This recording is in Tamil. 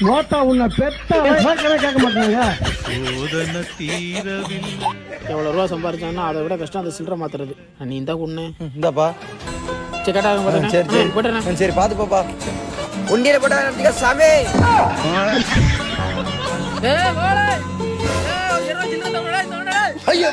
மோட்டா உன்னை பெத்த கேட்க மாட்டாங்க. எவ்வளோ ரூபா சம்பாதிச்சாங்கன்னா அதை விட கஷ்டம் அந்த சில்லறை மாத்துறது. நீ இந்த ஒண்ணு இந்தாப்பா. சரி கட்டாக சரி போட்டுறேன். சரி பார்த்து பாப்பா. உண்டியில போட்டா சாமி. ஐயோ